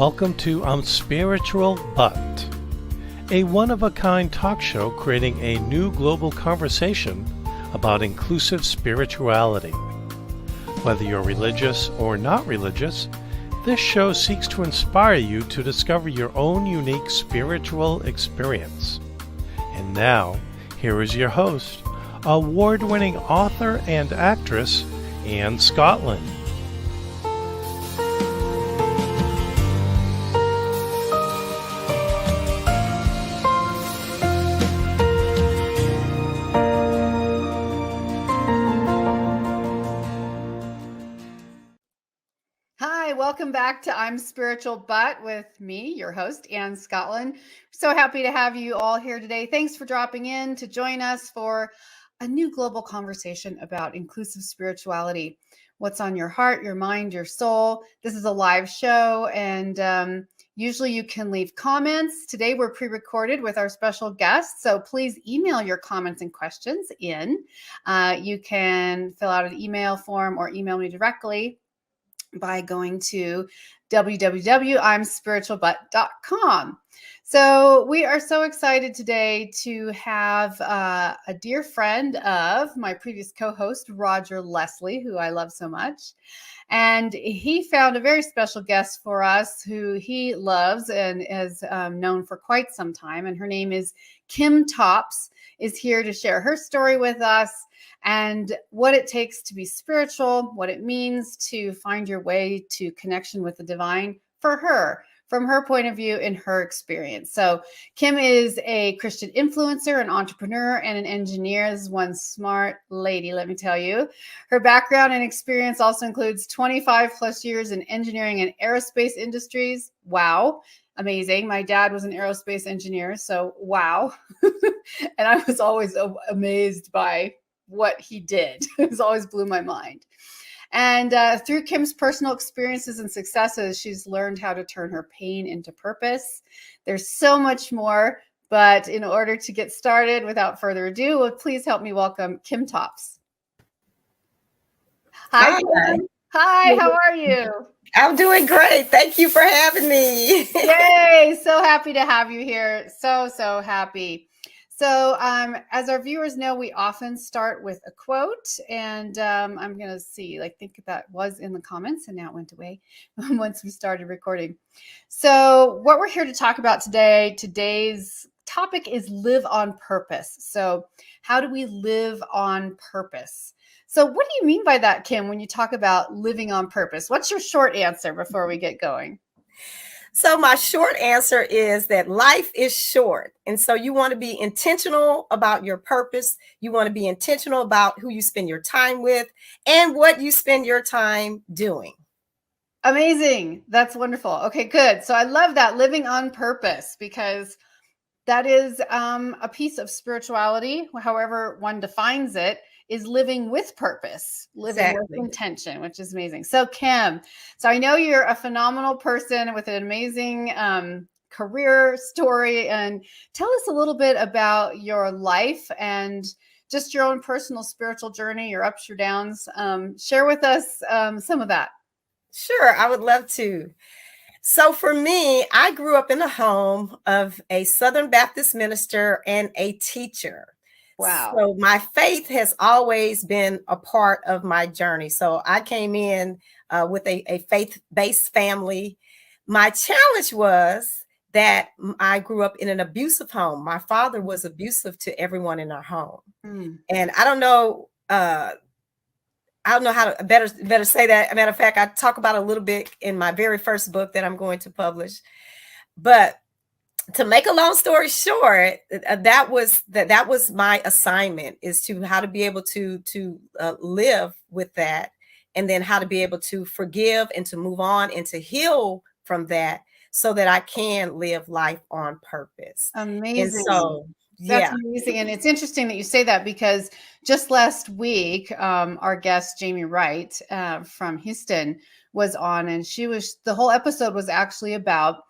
Welcome to Spiritual But, a one-of-a-kind talk show creating a new global conversation about inclusive spirituality. Whether you're religious or not religious, this show seeks to inspire you to discover your own unique spiritual experience. And now, here is your host, award-winning author and actress, Anne Scottlin. Welcome back to I'm Spiritual But with me, your host, Anne Scottlin. So happy to have you all here today. Thanks for dropping in to join us for a new global conversation about inclusive spirituality. What's on your heart, your mind, your soul. This is a live show, and usually you can leave comments. Today we're pre-recorded with our special guest, so please email your comments and questions in. You can fill out an email form or email me directly by going to www.imspiritualbut.com. So we are so excited today to have a dear friend of my previous co-host, Roger Leslie, who I love so much. And he found a very special guest for us who he loves and has known for quite some time. And her name is Kim Tops, is here to share her story with us and what it takes to be spiritual, what it means to find your way to connection with the divine for her, from her point of view and her experience. So Kim is a Christian influencer, an entrepreneur, and an engineer. This is one smart lady, let me tell you. Her background and experience also includes 25 plus years in engineering and aerospace industries. Wow. Amazing. My dad was an aerospace engineer, so wow. And I was always amazed by what he did. It always blew my mind. And through Kim's personal experiences and successes, she's learned how to turn her pain into purpose. There's so much more, but in order to get started, without further ado, please help me welcome Kim Tops. Hi, Kim. Hi, how are you? I'm doing great. Thank you for having me. Yay, so happy to have you here. So happy. So as our viewers know, we often start with a quote, and I'm going to see, I think that was in the comments, and now it went away once we started recording. So what we're here to talk about today, today's topic is live on purpose. So how do we live on purpose? So what do you mean by that, Kim, when you talk about living on purpose? What's your short answer before we get going? So my short answer is that life is short. And so you want to be intentional about your purpose. You want to be intentional about who you spend your time with and what you spend your time doing. Amazing. That's wonderful. Okay, good. So I love that, living on purpose, because that is a piece of spirituality, however one defines it, is living with purpose, living with intention, which is amazing. So Kim, so I know you're a phenomenal person with an amazing career story, and tell us a little bit about your life and just your own personal spiritual journey, your ups, your downs. Share with us some of that. Sure, I would love to. So for me, I grew up in the home of a Southern Baptist minister and a teacher. Wow. So my faith has always been a part of my journey. So I came in with a faith-based family. My challenge was that I grew up in an abusive home. My father was abusive to everyone in our home. And I don't know how to better say that. As a matter of fact, I talk about it a little bit in my very first book that I'm going to publish. But to make a long story short, that was my assignment, is to how to be able to live with that, and then how to be able to forgive and to move on and to heal from that, so that I can live life on purpose. Amazing. And so, that's amazing. And it's interesting that you say that, because just last week, our guest, Jamie Wright from Houston, was on, and the whole episode was actually about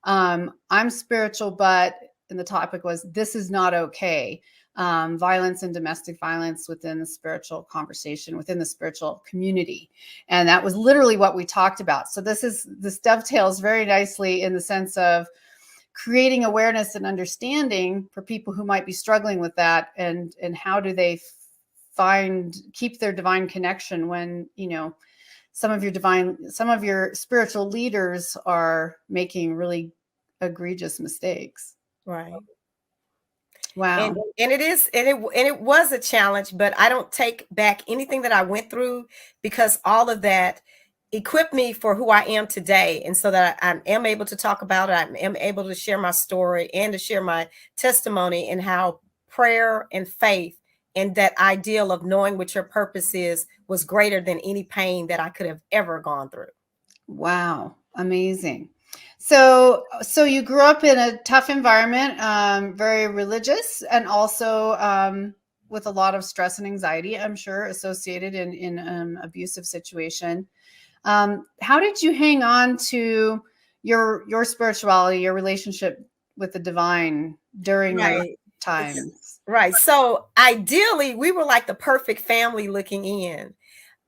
I'm spiritual, but, and the topic was, this is not okay. violence and domestic violence within the spiritual conversation, within the spiritual community. And that was literally what we talked about. So this dovetails very nicely in the sense of creating awareness and understanding for people who might be struggling with that, and how do they keep their divine connection when, you know, some of your spiritual leaders are making really egregious mistakes. Right. Wow. And it was a challenge, but I don't take back anything that I went through, because all of that equipped me for who I am today. And so that I am able to talk about it. I am able to share my story and to share my testimony, and how prayer and faith and that ideal of knowing what your purpose is was greater than any pain that I could have ever gone through. Wow. Amazing. So you grew up in a tough environment, very religious, and also with a lot of stress and anxiety, I'm sure, associated in an abusive situation. How did you hang on to your spirituality, your relationship with the divine during those times? Right. So ideally, we were like the perfect family looking in.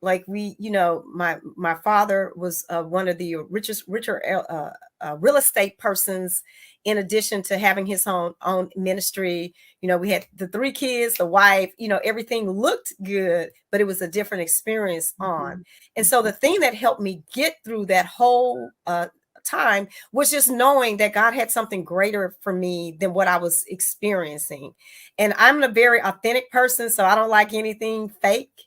Like we, you know, my father was one of the richer real estate persons. In addition to having his own ministry, you know, we had the 3 kids, the wife, you know, everything looked good, but it was a different experience on. And so the thing that helped me get through that whole time was just knowing that God had something greater for me than what I was experiencing. And I'm a very authentic person, so I don't like anything fake.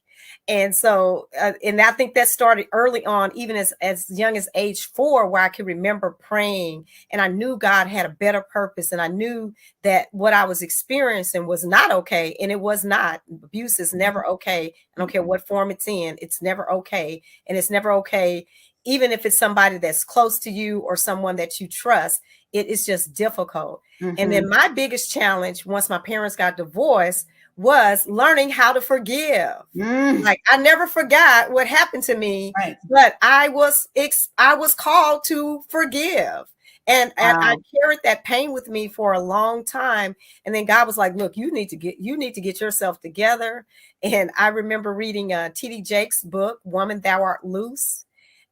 And so, and I think that started early on, even as young as age 4, where I could remember praying, and I knew God had a better purpose, and I knew that what I was experiencing was not okay, and it was not. Abuse is never okay. I don't care what form it's in; it's never okay, and it's never okay, even if it's somebody that's close to you or someone that you trust. It is just difficult. And then my biggest challenge, once my parents got divorced, was learning how to forgive. Like, I never forgot what happened to me, but I was called to forgive. And I carried that pain with me for a long time. And then God was like, look, you need to get yourself together. And I remember reading T.D. Jakes' book, Woman, Thou Art Loose.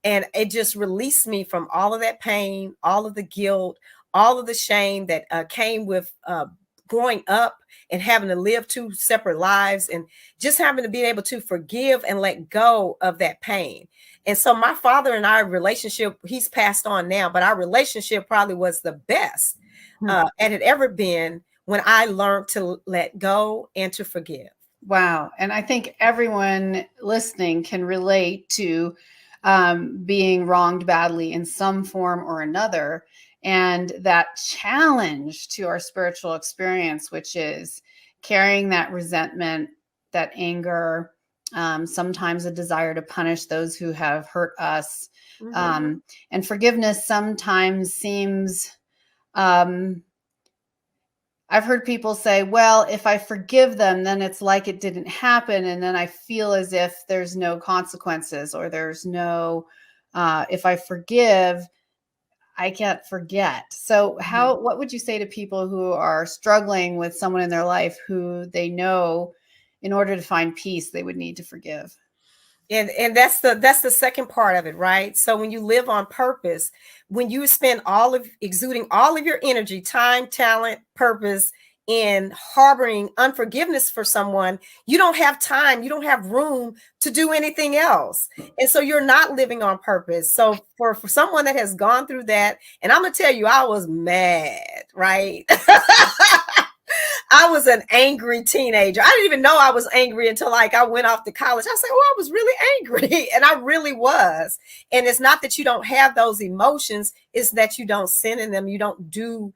And it just released me from all of that pain, all of the guilt, all of the shame that came with growing up and having to live 2 separate lives, and just having to be able to forgive and let go of that pain. And so my father and I relationship, he's passed on now, but our relationship probably was the best it had ever been when I learned to let go and to forgive. Wow. And I think everyone listening can relate to being wronged badly in some form or another. And that challenge to our spiritual experience, which is carrying that resentment, that anger, sometimes a desire to punish those who have hurt us. And forgiveness sometimes seems, I've heard people say, well, if I forgive them, then it's like it didn't happen. And then I feel as if there's no consequences, or there's no, if I forgive, I can't forget. So what would you say to people who are struggling with someone in their life who they know in order to find peace, they would need to forgive? And that's the second part of it, right? So when you live on purpose, when you spend exuding all of your energy, time, talent, purpose in harboring unforgiveness for someone, you don't have time, you don't have room to do anything else. And so you're not living on purpose. So for someone that has gone through that, and I'm gonna tell you, I was mad, right? I was an angry teenager. I didn't even know I was angry until like I went off to college. I said, oh, I was really angry. And I really was. And it's not that you don't have those emotions, it's that you don't sin in them. You don't do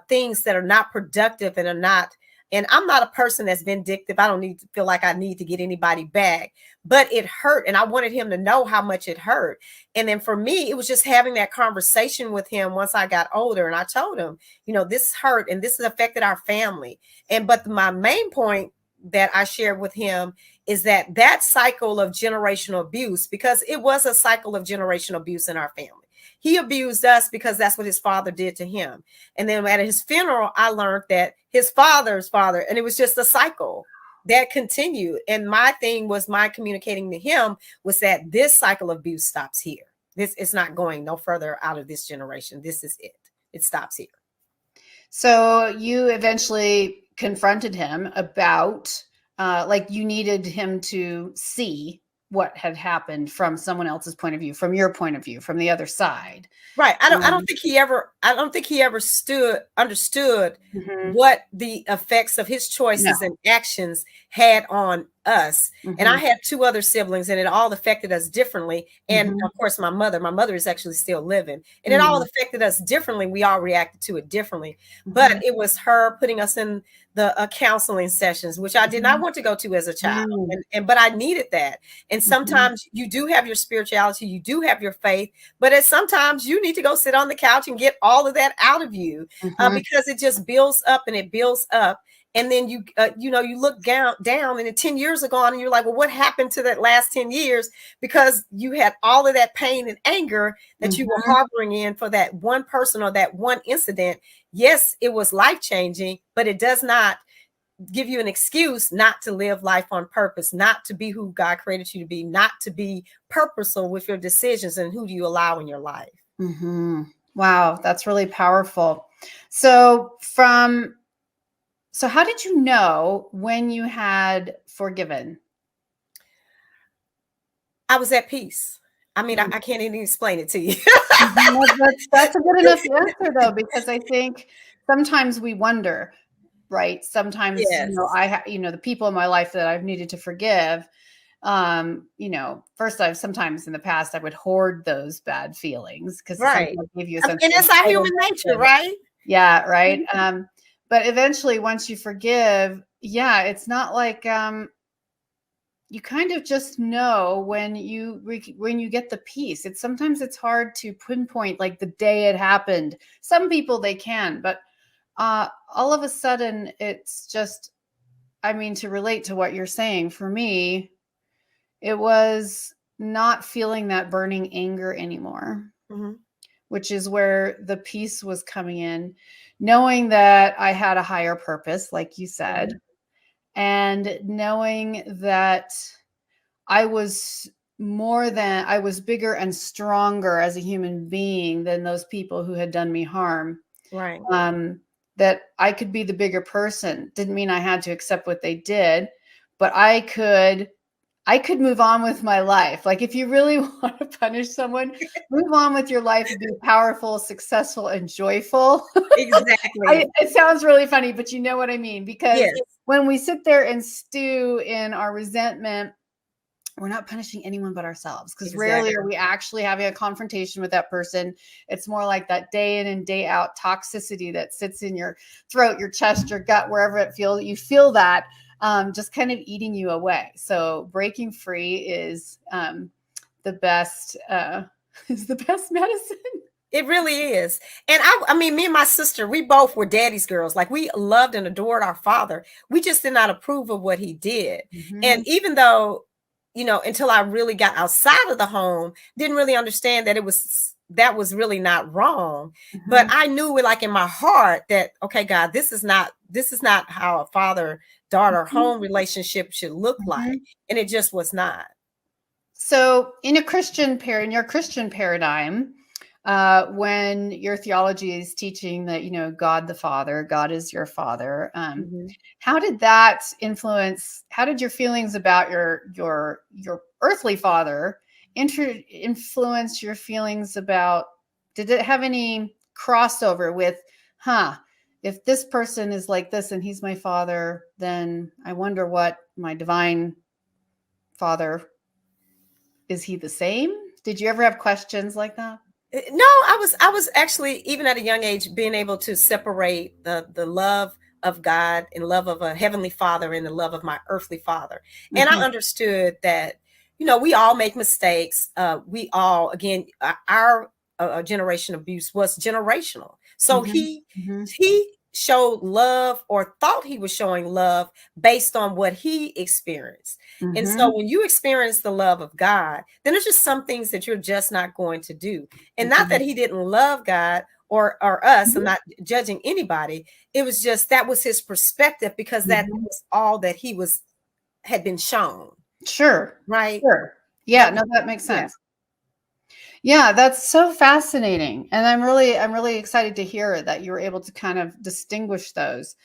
things that are not productive and are not. And I'm not a person that's vindictive. I don't need to feel like I need to get anybody back, but it hurt. And I wanted him to know how much it hurt. And then for me, it was just having that conversation with him once I got older. And I told him, you know, this hurt and this has affected our family. But my main point that I shared with him is that cycle of generational abuse, because it was a cycle of generational abuse in our family. He abused us because that's what his father did to him. And then at his funeral, I learned that his father's father, and it was just a cycle that continued. And my thing was, my communicating to him was that this cycle of abuse stops here. This is not going no further out of this generation. This is it. It stops here. So you eventually confronted him about, like, you needed him to see what had happened from someone else's point of view, from your point of view, from the other side. Right. I don't think he ever understood what the effects of his choices and actions had on us. And I had 2 other siblings, and it all affected us differently. And of course, my mother is actually still living, and it all affected us differently. We all reacted to it differently, but it was her putting us in the counseling sessions, which I did not want to go to as a child, but I needed that. And sometimes you do have your spirituality, you do have your faith, but sometimes you need to go sit on the couch and get all of that out of you, because it just builds up and it builds up. And then you look down and then 10 years are gone, and you're like, well, what happened to that last 10 years? Because you had all of that pain and anger that you were harboring in for that one person or that one incident. Yes, it was life-changing, but it does not give you an excuse not to live life on purpose, not to be who God created you to be, not to be purposeful with your decisions and who do you allow in your life. Wow, that's really powerful. So how did you know when you had forgiven? I was at peace. I mean, I can't even explain it to you. That's a good enough answer, though, because I think sometimes we wonder, right? Sometimes, the people in my life that I've needed to forgive, first sometimes in the past, I would hoard those bad feelings because give you a sense, and it's our human nature, right? Yeah, right. But eventually, once you forgive, it's not like you kind of just know when you get the peace. Sometimes it's hard to pinpoint like the day it happened. Some people they can, but all of a sudden it's just, to relate to what you're saying, for me, it was not feeling that burning anger anymore, which is where the peace was coming in. Knowing that I had a higher purpose, like you said, and knowing that I was bigger and stronger as a human being than those people who had done me harm. Right. That I could be the bigger person. Didn't mean I had to accept what they did, but I could move on with my life. Like, if you really want to punish someone, move on with your life and be powerful, successful, and joyful. Exactly. It sounds really funny, but you know what I mean? Because when we sit there and stew in our resentment, we're not punishing anyone but ourselves, because rarely are we actually having a confrontation with that person. It's more like that day in and day out toxicity that sits in your throat, your chest, your gut, wherever it feels. You feel that just kind of eating you away. So breaking free is the best medicine. It really is. And I mean, me and my sister, we both were daddy's girls. Like, we loved and adored our father. We just did not approve of what he did. And even though, until I really got outside of the home, didn't really understand that that was really not wrong. But I knew it, like, in my heart, that, okay, God, this is not how a father-daughter home relationship should look like. And it just was not. So in your Christian paradigm, when your theology is teaching that, God the Father, God is your father, how did that influence? How did your feelings about your earthly father influence your feelings about? Did it have any crossover with, if this person is like this and he's my father, then I wonder what my divine father, is he the same? Did you ever have questions like that? No, I was actually, even at a young age, being able to separate the love of God and love of a heavenly father and the love of my earthly father. And I understood that, we all make mistakes. We all, again, our generation abuse was generational. So he showed love or thought he was showing love based on what he experienced. And so when you experience the love of God, then there's just some things that you're just not going to do. And not that he didn't love God or us. I'm not judging anybody. It was just that was his perspective, because that was all that he had been shown. Sure. Right. Sure. Yeah, no, that makes sense. Yeah, that's so fascinating. And I'm really excited to hear that you were able to kind of distinguish those.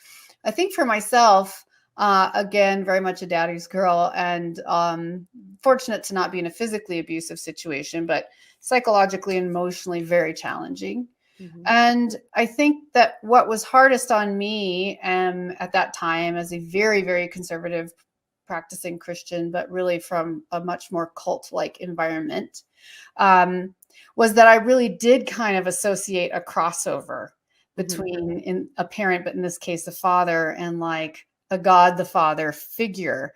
I think for myself, again, very much a daddy's girl, and fortunate to not be in a physically abusive situation, but psychologically and emotionally very challenging. And I think that what was hardest on me at that time, as a very, very conservative practicing Christian, but really from a much more cult-like environment, was that I really did kind of associate a crossover between a parent, but in this case, a father, and like a God the Father figure.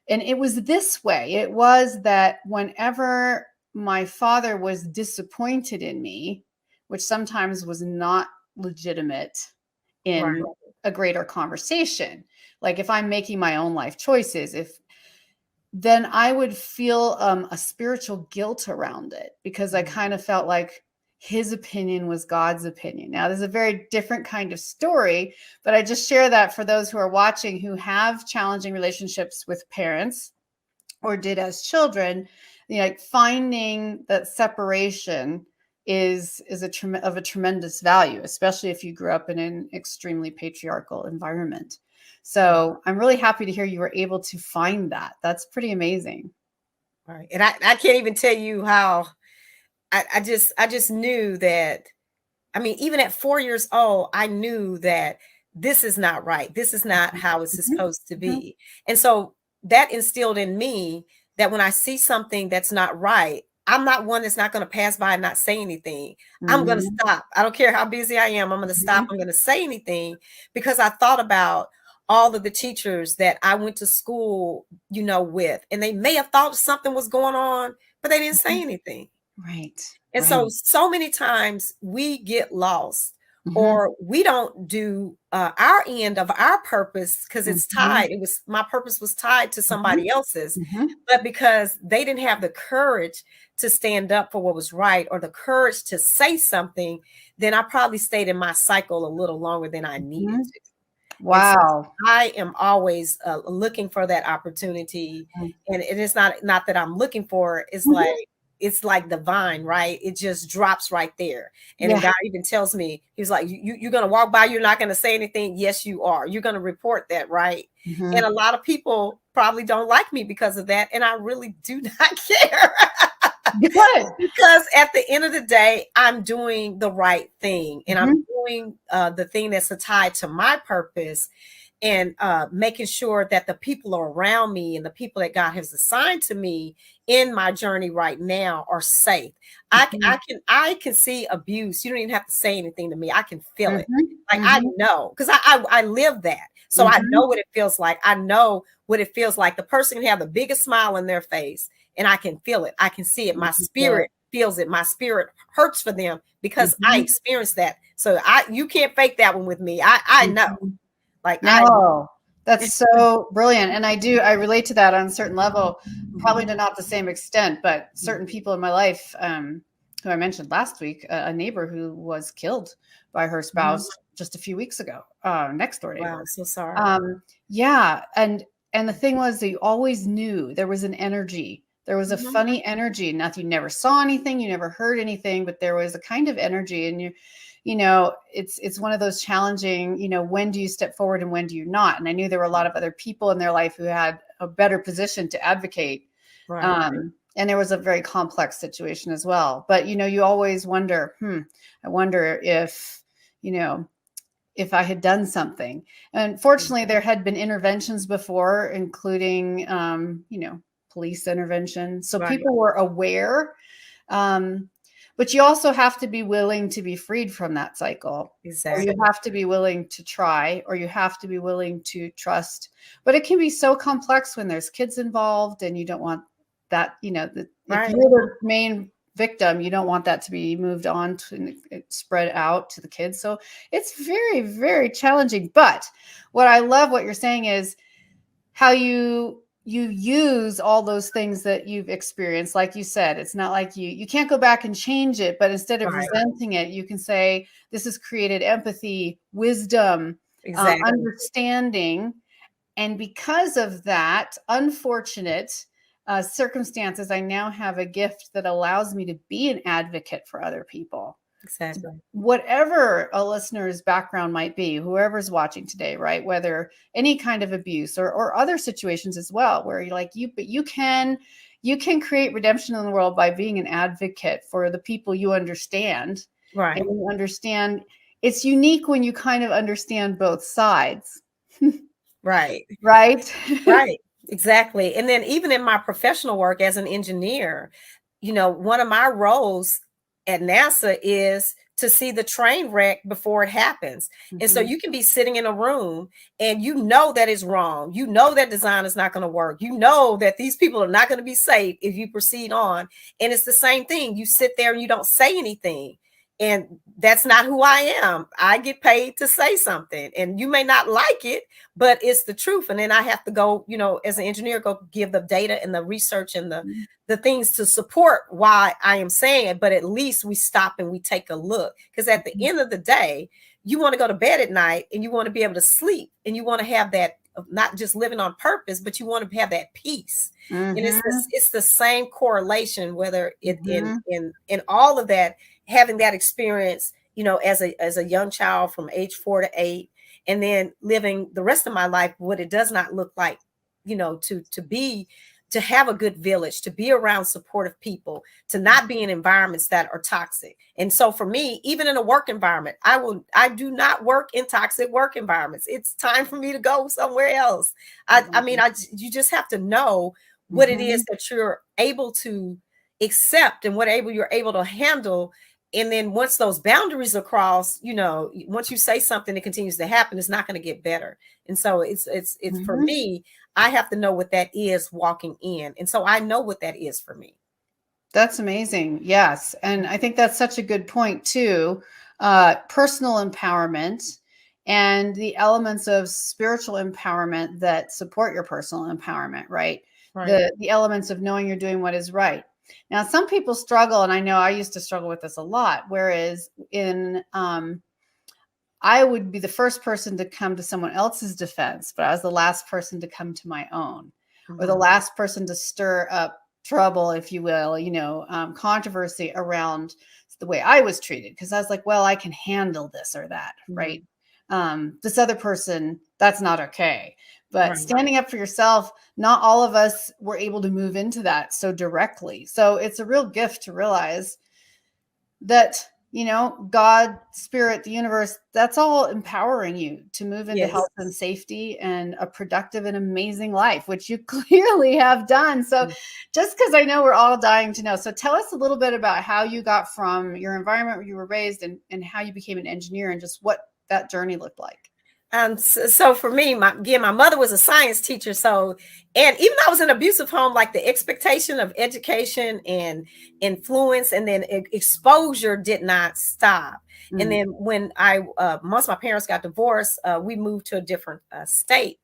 And it was this way. It was that whenever my father was disappointed in me, which sometimes was not legitimate in a greater conversation, like if I'm making my own life choices, then I would feel a spiritual guilt around it, because I kind of felt like his opinion was God's opinion. Now, there's a very different kind of story, but I just share that for those who are watching who have challenging relationships with parents or did as children. You know, like finding that separation is of a tremendous value, especially if you grew up in an extremely patriarchal environment. So I'm really happy to hear you were able to find that. That's pretty amazing. Right. And I can't even tell you how I just knew that. I mean, even at 4 years old, I knew that this is not right. This is not how it's supposed to be. And so that instilled in me that when I see something that's not right, I'm not one that's not going to pass by and not say anything. I'm going to stop. I don't care how busy I am. I'm going to stop. I'm going to say anything, because I thought about all of the teachers that I went to school, with, and they may have thought something was going on, but they didn't say anything. Right. And so many times we get lost, or we don't do our end of our purpose, because it's tied. My purpose was tied to somebody else's, but because they didn't have the courage to stand up for what was right, or the courage to say something, then I probably stayed in my cycle a little longer than I needed to. Wow. So I am always looking for that opportunity. And it is not that I'm looking for it. It's like divine, right? It just drops right there. And then God even tells me, he's like, you're going to walk by, you're not going to say anything. Yes, you are. You're going to report that, right? And a lot of people probably don't like me because of that. And I really do not care. Good. Because at the end of the day, I'm doing the right thing, and I'm doing the thing that's tied to my purpose, and making sure that the people around me and the people that God has assigned to me in my journey right now are safe. I can see abuse. You don't even have to say anything to me. I can feel it. Like I know, because I live that. So I know what it feels like. I know what it feels like. The person can have the biggest smile on their face, and I can feel it. I can see it. My spirit feels it. My spirit hurts for them because I experienced that. So you can't fake that one with me. I know. Like, no, that's so brilliant. And I relate to that on a certain level, probably to not the same extent, but certain people in my life, who I mentioned last week, a neighbor who was killed by her spouse just a few weeks ago, next door neighbor. Wow, I'm so sorry. Yeah. And the thing was, they always knew there was an energy. There was a funny energy. Not that you never saw anything, you never heard anything, but there was a kind of energy. And it's one of those challenging, when do you step forward and when do you not? And I knew there were a lot of other people in their life who had a better position to advocate. Right. And there was a very complex situation as well. But, you always wonder, I wonder if I had done something. And fortunately, there had been interventions before, including, police intervention. So people were aware. But you also have to be willing to be freed from that cycle. Exactly. Or you have to be willing to try, or you have to be willing to trust. But it can be so complex when there's kids involved, and you don't want that, if you're the main victim, you don't want that to be moved on to and spread out to the kids. So it's very, very challenging. But what I love what you're saying is how you use all those things that you've experienced. Like you said, it's not like you can't go back and change it, but instead of Right. resenting it, you can say, this has created empathy, wisdom, Exactly. understanding. And because of that unfortunate circumstances, I now have a gift that allows me to be an advocate for other people. Exactly. Whatever a listener's background might be, whoever's watching today, right? Whether any kind of abuse or other situations as well, where you're like, but you can create redemption in the world by being an advocate for the people you understand. Right. And you understand, it's unique when you kind of understand both sides. Right. Right. Right. Exactly. And then even in my professional work as an engineer, one of my roles at NASA is to see the train wreck before it happens. And so you can be sitting in a room and you know that it's wrong. You know that design is not going to work. You know that these people are not going to be safe if you proceed on. And it's the same thing. You sit there and you don't say anything. And that's not who I am. I get paid to say something, and you may not like it, but it's the truth. And then I have to go, as an engineer, go give the data and the research and the things to support why I am saying it. But at least we stop and we take a look, because at the end of the day, you want to go to bed at night and you want to be able to sleep, and you want to have that, not just living on purpose, but you want to have that peace. And it's the same correlation, whether in all of that, having that experience, as a young child from age 4 to 8, and then living the rest of my life, what it does not look like, to have a good village, to be around supportive people, to not be in environments that are toxic. And so for me, even in a work environment, I do not work in toxic work environments. It's time for me to go somewhere else. You just have to know what it is that you're able to accept and you're able to handle. And then once those boundaries are crossed, once you say something, it continues to happen, it's not going to get better. And so it's for me, I have to know what that is walking in. And so I know what that is for me. That's amazing. Yes. And I think that's such a good point too. Personal empowerment and the elements of spiritual empowerment that support your personal empowerment, right? The elements of knowing you're doing what is right. Now, some people struggle, and I know I used to struggle with this a lot, whereas I would be the first person to come to someone else's defense, but I was the last person to come to my own, or the last person to stir up trouble, if you will, controversy around the way I was treated. Because I was like, well, I can handle this or that, right? This other person, that's not okay. But standing up for yourself, not all of us were able to move into that so directly. So it's a real gift to realize that, God, spirit, the universe, that's all empowering you to move into health and safety and a productive and amazing life, which you clearly have done. So just because I know we're all dying to know. So tell us a little bit about how you got from your environment where you were raised and how you became an engineer and just what that journey looked like. So for me, my mother was a science teacher. So, and even though I was in an abusive home, like the expectation of education and influence and then exposure did not stop. And then when once my parents got divorced, we moved to a different state.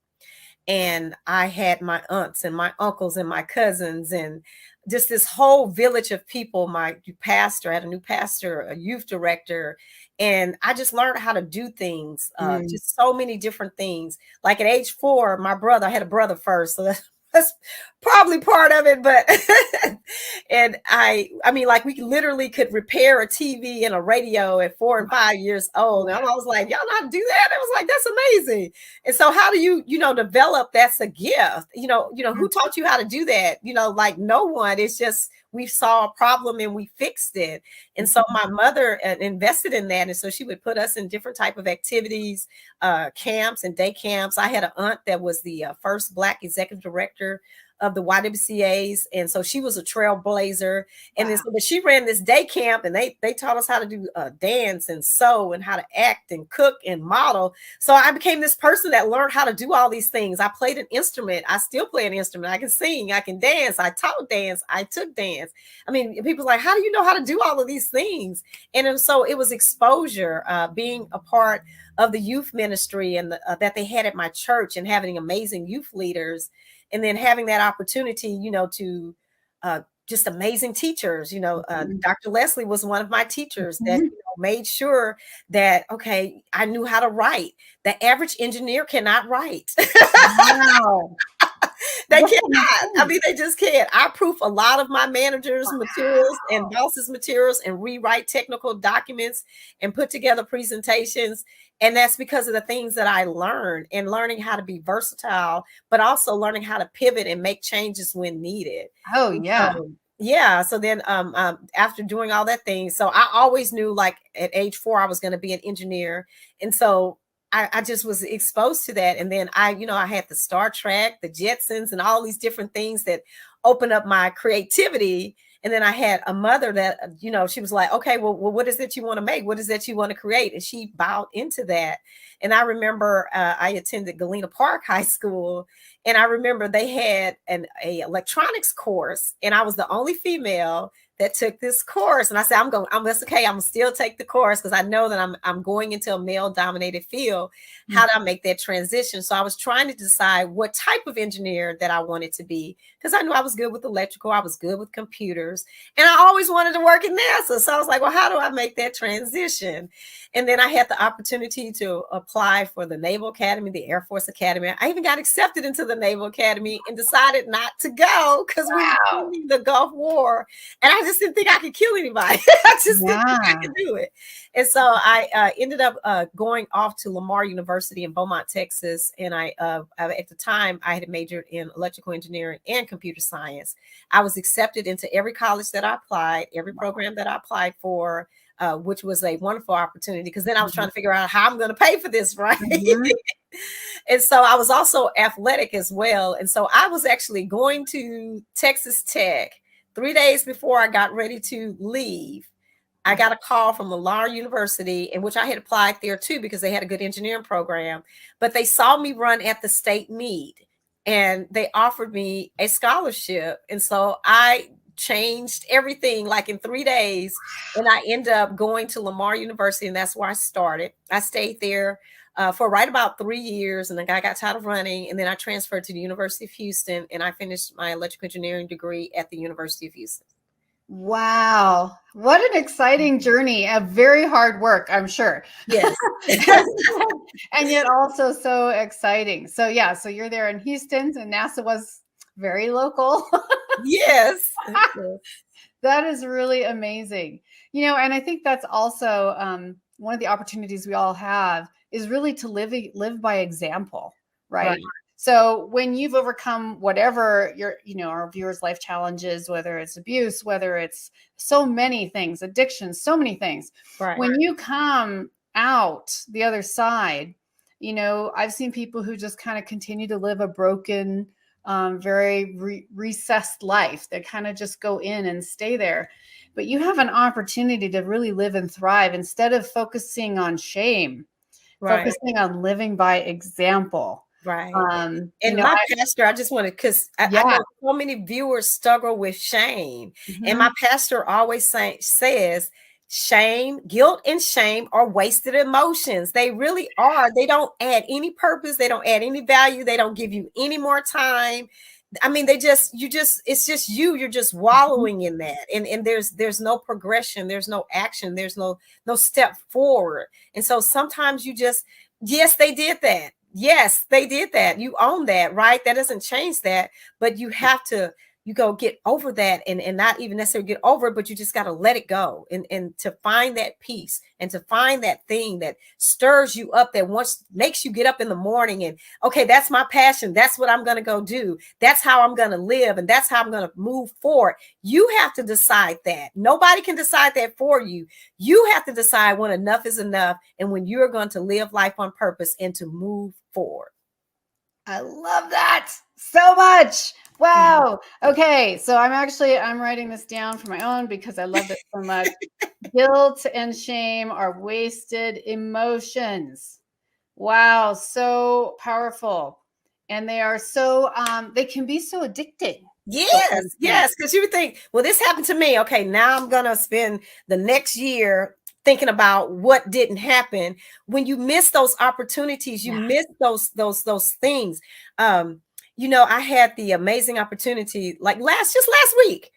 And I had my aunts and my uncles and my cousins and just this whole village of people. My pastor, I had a new pastor, a youth director, and I just learned how to do things, just so many different things. Like at age 4, I had a brother first, so that's probably part of it. But and I mean, like we literally could repair a TV and a radio at 4 and 5 years old. And I was like, y'all know how to do that? I was like, that's amazing. And so how do you, develop? That's a gift. Who taught you how to do that? Like no one. It's just we saw a problem and we fixed it. And so my mother invested in that. And so she would put us in different type of activities, camps and day camps. I had an aunt that was the first Black executive director of the YWCAs. And so she was a trailblazer. And Wow. then but she ran this day camp, and they taught us how to do dance and sew and how to act and cook and model. So I became this person that learned how to do all these things. I played an instrument. I still play an instrument. I can sing, I can dance. I taught dance. I took dance. I mean, people's like, how do you know how to do all of these things? And so it was exposure, being a part of the youth ministry and that they had at my church, and having amazing youth leaders, and then having that opportunity, you know, to just amazing teachers. You know, Dr. Leslie was one of my teachers that, you know, made sure that, okay, I knew how to write. The average engineer cannot write. Wow. They cannot. I mean, they just can't. I proof a lot of my managers' materials and bosses' materials, and rewrite technical documents and put together presentations. And that's because of the things that I learned, and learning how to be versatile, but also learning how to pivot and make changes when needed. Oh, yeah. So, yeah. So then after doing all that thing, so I always knew, like at age 4, I was going to be an engineer. And so I just was exposed to that. And then I had the Star Trek, the Jetsons, and all these different things that opened up my creativity. And then I had a mother that, you know, she was like, okay, well, what is it you want to make? What is it you want to create? And she bowed into that. And I remember I attended Galena Park High School, and I remember they had a electronics course, and I was the only female that took this course. And I said, that's okay. I'm still take the course, because I know that I'm going into a male dominated field. How do I make that transition? So I was trying to decide what type of engineer that I wanted to be, because I knew I was good with electrical. I was good with computers, and I always wanted to work in NASA. So I was like, well, how do I make that transition? And then I had the opportunity to apply for the Naval Academy, the Air Force Academy. I even got accepted into the Naval Academy, and decided not to go because we were in the Gulf War. And I just didn't think I could kill anybody. I just didn't think I could do it. And so I ended up going off to Lamar University in Beaumont, Texas. And I at the time, I had majored in electrical engineering and computer science. I was accepted into every college that I applied, every program that I applied for, which was a wonderful opportunity, because then I was trying to figure out how I'm going to pay for this, right? And so I was also athletic as well. And so I was actually going to Texas Tech 3 days before I got ready to leave. I got a call from Lamar University, in which I had applied there too, because they had a good engineering program. But they saw me run at the state meet, and they offered me a scholarship. And so I changed everything like in 3 days, and I ended up going to Lamar University, and that's where I started. I stayed there for right about 3 years, and then I got tired of running, and then I transferred to the University of Houston, and I finished my electrical engineering degree at the University of Houston. Wow. What an exciting journey. A very hard work, I'm sure. Yes. And yet also so exciting. So yeah, so you're there in Houston, and NASA was very local. Yes. That is really amazing. You know, and I think that's also one of the opportunities we all have, is really to live by example, right? So when you've overcome whatever our viewers' life challenges, whether it's abuse, whether it's so many things, addiction, so many things, when you come out the other side, you know, I've seen people who just kind of continue to live a broken, very recessed life. They kind of just go in and stay there. But you have an opportunity to really live and thrive, instead of focusing on shame, focusing on living by example. Right. And my pastor, I just wanted, because I know so many viewers struggle with shame. And my pastor always says, shame, guilt, and shame are wasted emotions. They really are. They don't add any purpose. They don't add any value. They don't give you any more time. I mean, it's just you're just wallowing in that. And there's no progression. There's no action. There's no step forward. And so sometimes yes, they did that. Yes, they did that. You own that, right? That doesn't change that, but you have to, go get over that, and not even necessarily get over it, but you just got to let it go, and to find that peace, and to find that thing that stirs you up, that makes you get up in the morning and, okay, that's my passion. That's what I'm going to go do. That's how I'm going to live. And that's how I'm going to move forward. You have to decide that. Nobody can decide that for you. You have to decide when enough is enough, and when you're going to live life on purpose and to move forward. I love that so much. Wow. Okay. So I'm writing this down for my own because I love it so much. Guilt and shame are wasted emotions. Wow. So powerful. And they are so, they can be so addicting. Yes, yes, because you would think, well, this happened to me. Okay, now I'm gonna spend the next year thinking about what didn't happen. When you miss those opportunities, you miss those things. I had the amazing opportunity, like just last week,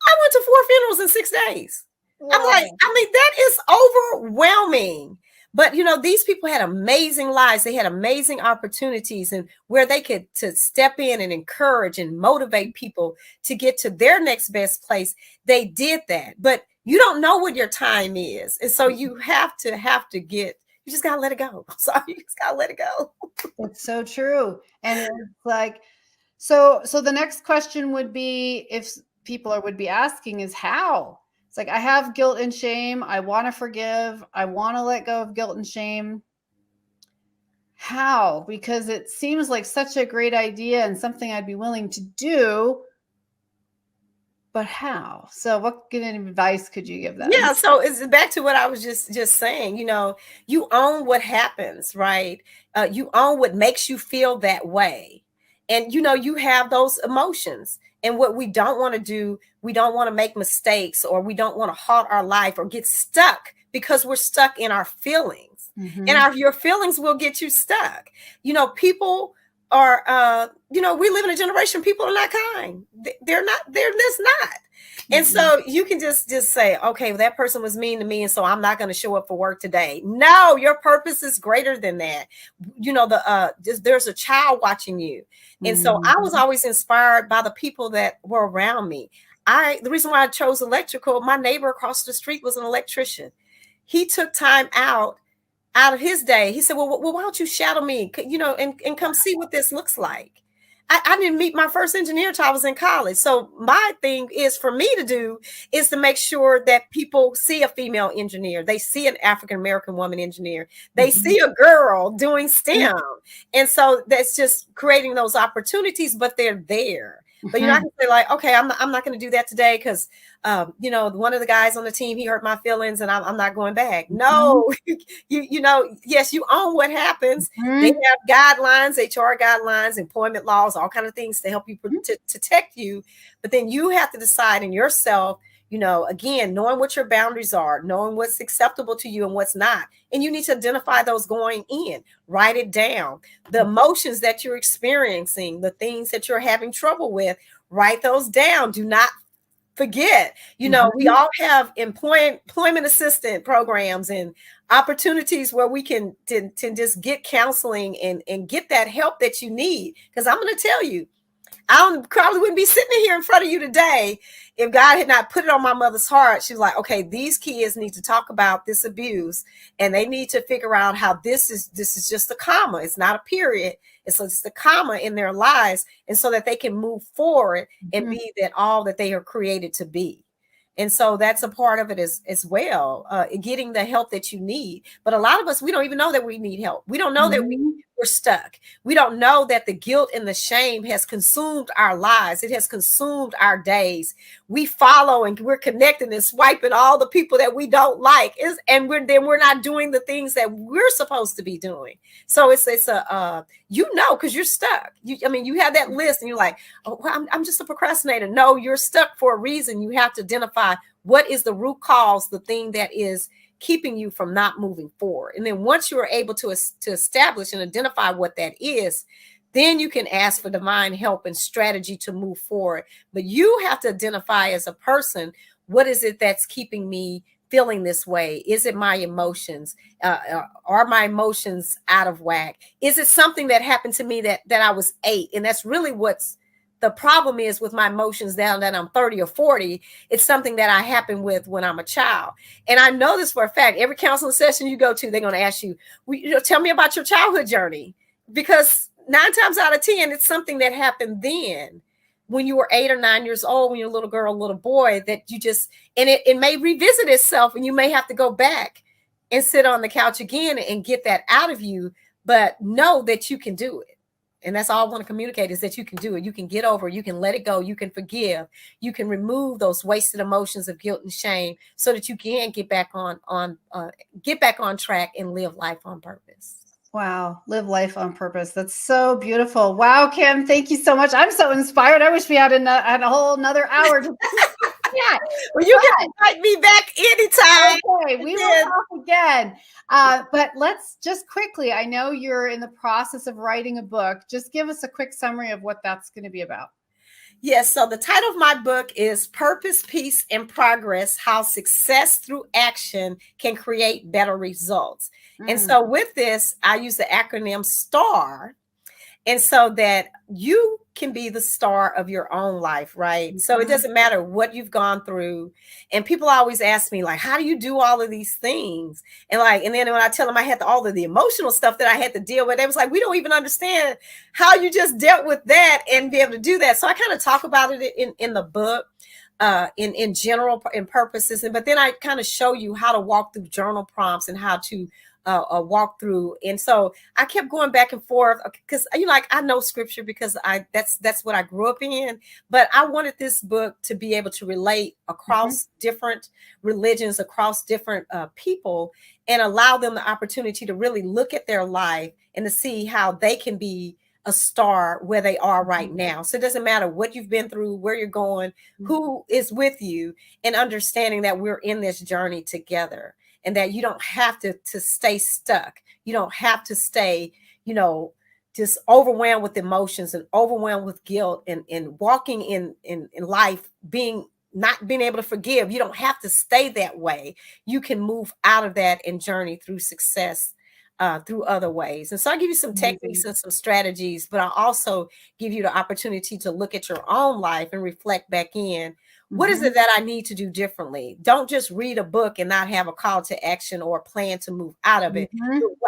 I went to 4 funerals in 6 days. I'm Wow. like, I mean, that is overwhelming. But these people had amazing lives. They had amazing opportunities, and where they could to step in and encourage and motivate people to get to their next best place. They did that. But you don't know what your time is. And so you have to you just gotta let it go. I'm sorry, you just gotta let it go. It's so true. And it's like, so the next question would be, if people would be asking, is how? It's like, I have guilt and shame. I want to forgive. I want to let go of guilt and shame. How? Because it seems like such a great idea and something I'd be willing to do. But how? So what kind of advice could you give them? Yeah, so it's back to what I was just saying. You own what happens, right? You own what makes you feel that way. And you have those emotions. And what we don't want to do, we don't want to make mistakes, or we don't want to halt our life or get stuck because we're stuck in our feelings. And your feelings will get you stuck. People are we live in a generation, people are not kind. They're just not. And so you can just say, okay, well, that person was mean to me, and so I'm not going to show up for work today. No, your purpose is greater than that. There's a child watching you. And so I was always inspired by the people that were around me. The reason why I chose electrical, my neighbor across the street was an electrician. He took time out of his day. He said, well, why don't you shadow me, and come see what this looks like. I didn't meet my first engineer until I was in college. So my thing is for me to do is to make sure that people see a female engineer. They see an African-American woman engineer. They see a girl doing STEM. And so that's just creating those opportunities, but they're there. But you're not going to say like, okay, I'm not going to do that today because, one of the guys on the team, he hurt my feelings and I'm not going back. No, yes, you own what happens. They have guidelines, HR guidelines, employment laws, all kinds of things to help you to protect you. But then you have to decide in yourself, again, knowing what your boundaries are, knowing what's acceptable to you and what's not. And you need to identify those going in, write it down. The emotions that you're experiencing, the things that you're having trouble with, write those down. Do not forget. We all have employment assistant programs and opportunities where we can to just get counseling and get that help that you need. Because I'm going to tell you, I probably wouldn't be sitting here in front of you today if God had not put it on my mother's heart. She was like, okay, these kids need to talk about this abuse, and they need to figure out how this is just a comma. It's not a period. It's just a comma in their lives, and so that they can move forward and be all that they are created to be. And so that's a part of it as well, getting the help that you need. But a lot of us, we don't even know that we need help. We don't know that we're stuck. We don't know that the guilt and the shame has consumed our lives. It has consumed our days. We follow and we're connecting and swiping all the people that we don't like. And we're not doing the things that we're supposed to be doing. So it's because you're stuck. You have that list and you're like, oh, well, I'm just a procrastinator. No, you're stuck for a reason. You have to identify what is the root cause, the thing that is keeping you from not moving forward. And then once you are able to establish and identify what that is, then you can ask for divine help and strategy to move forward. But you have to identify as a person, what is it that's keeping me feeling this way? Is it my emotions? Are my emotions out of whack? Is it something that happened to me that I was 8? And that's really what's the problem is with my emotions now that I'm 30 or 40. It's something that I happen with when I'm a child. And I know this for a fact. Every counseling session you go to, they're going to ask you, tell me about your childhood journey. Because 9 times out of 10, it's something that happened then when you were 8 or 9 years old, when you're a little girl, a little boy, that you just, and it may revisit itself and you may have to go back and sit on the couch again and get that out of you, but know that you can do it. And that's all I want to communicate, is that you can do it. You can get over, you can let it go, you can forgive, you can remove those wasted emotions of guilt and shame, so that you can get back on track and live life on purpose. Wow. Live life on purpose. That's so beautiful. Wow, Kim, thank you so much. I'm so inspired. I wish we had a whole another hour to Yeah. Well, you can invite me back anytime. Okay, we will talk again. But let's just quickly, I know you're in the process of writing a book. Just give us a quick summary of what that's going to be about. Yes. So the title of my book is Purpose, Peace, and Progress: How Success Through Action Can Create Better Results. And so with this, I use the acronym STAR. And so that you can be the star of your own life, right? So it doesn't matter what you've gone through. And people always ask me, like, how do you do all of these things? And then when I tell them I had all of the emotional stuff that I had to deal with, they was like, we don't even understand how you just dealt with that and be able to do that. So I kind of talk about it in the book, in general, in purposes. But then I kind of show you how to walk through journal prompts and how to walk through. And so I kept going back and forth, because I know scripture, because that's what I grew up in. But I wanted this book to be able to relate across different religions, across different people, and allow them the opportunity to really look at their life and to see how they can be a star where they are right now. So it doesn't matter what you've been through, where you're going, who is with you, and understanding that we're in this journey together. And that you don't have to stay stuck. You don't have to stay, just overwhelmed with emotions and overwhelmed with guilt and walking in life, not being able to forgive. You don't have to stay that way. You can move out of that and journey through success through other ways. And so I give you some techniques and some strategies, but I also give you the opportunity to look at your own life and reflect back in. What is it that I need to do differently? Don't just read a book and not have a call to action or a plan to move out of it.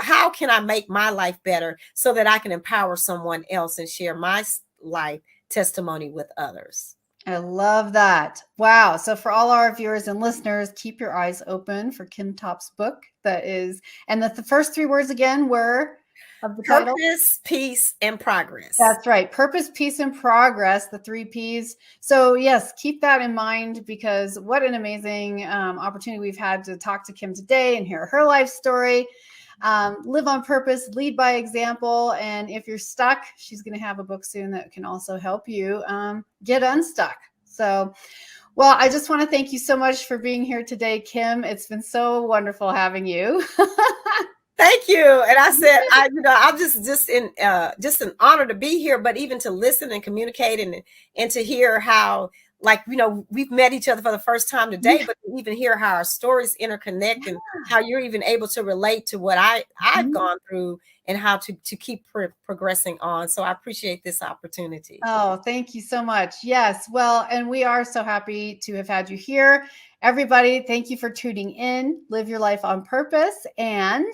How can I make my life better so that I can empower someone else and share my life testimony with others? I love that. Wow. So for all our viewers and listeners, keep your eyes open for Kim Topp's book. And the first three words again were of the title? Purpose, Peace, and Progress. That's right. Purpose, peace, and progress, the 3 Ps. So yes, keep that in mind, because what an amazing opportunity we've had to talk to Kim today and hear her life story. Live on purpose, lead by example. And if you're stuck, she's going to have a book soon that can also help you get unstuck. So, well, I just want to thank you so much for being here today, Kim. It's been so wonderful having you. Thank you. And I said, I'm just an honor to be here, but even to listen and communicate and to hear how, we've met each other for the first time today, but to even hear how our stories interconnect and how you're even able to relate to what I've gone through and how to keep progressing on. So I appreciate this opportunity. Oh, thank you so much. Yes. Well, and we are so happy to have had you here. Everybody, thank you for tuning in. Live your life on purpose. And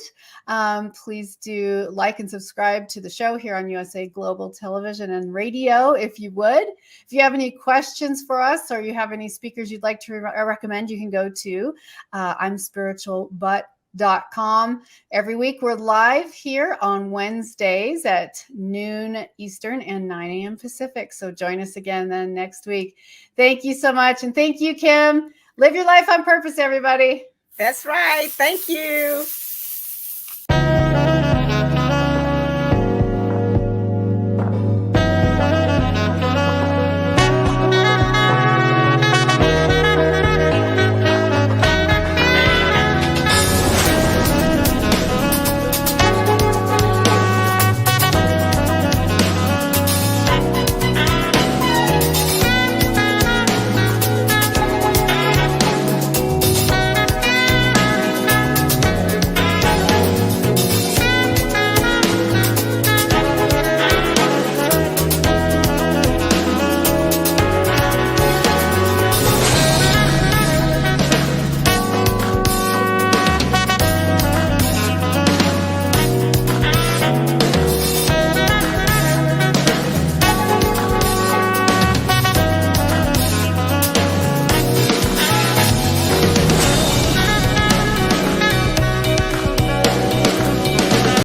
please do like and subscribe to the show here on USA Global Television and Radio, if you would. If you have any questions for us, or you have any speakers you'd like to recommend, you can go to imspiritualbut.com. Every week we're live here on Wednesdays at noon Eastern and 9 a.m. Pacific. So join us again then next week. Thank you so much. And thank you, Kim. Live your life on purpose, everybody. That's right. Thank you.